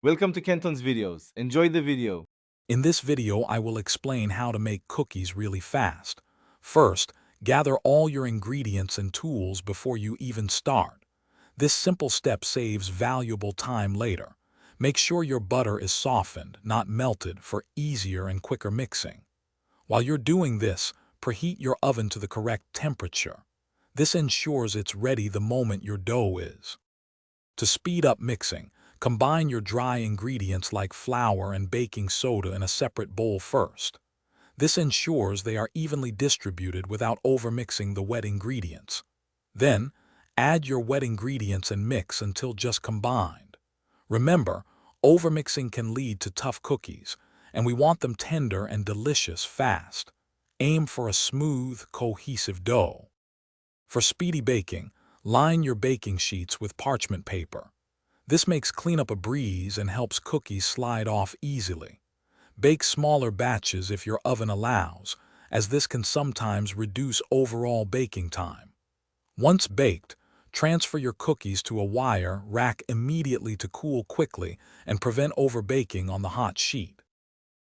Welcome to Kenton's videos. Enjoy the video. In this video, I will explain how to make cookies really fast. First, gather all your ingredients and tools before you even start. This simple step saves valuable time later. Make sure your butter is softened, not melted, for easier and quicker mixing. While you're doing this, preheat your oven to the correct temperature. This ensures it's ready the moment your dough is. To speed up mixing, combine your dry ingredients like flour and baking soda in a separate bowl first. This ensures they are evenly distributed without overmixing the wet ingredients. Then, add your wet ingredients and mix until just combined. Remember, overmixing can lead to tough cookies, and we want them tender and delicious fast. Aim for a smooth, cohesive dough. For speedy baking, line your baking sheets with parchment paper. This makes cleanup a breeze and helps cookies slide off easily. Bake smaller batches if your oven allows, as this can sometimes reduce overall baking time. Once baked, transfer your cookies to a wire rack immediately to cool quickly and prevent overbaking on the hot sheet.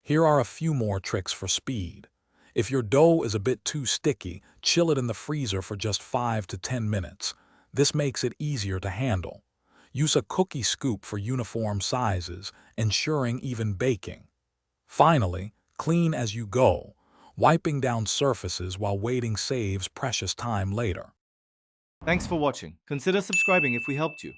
Here are a few more tricks for speed. If your dough is a bit too sticky, chill it in the freezer for just 5 to 10 minutes. This makes it easier to handle. Use a cookie scoop for uniform sizes, ensuring even baking. Finally, clean as you go. Wiping down surfaces while waiting saves precious time later. Thanks for watching. Consider subscribing if we helped you.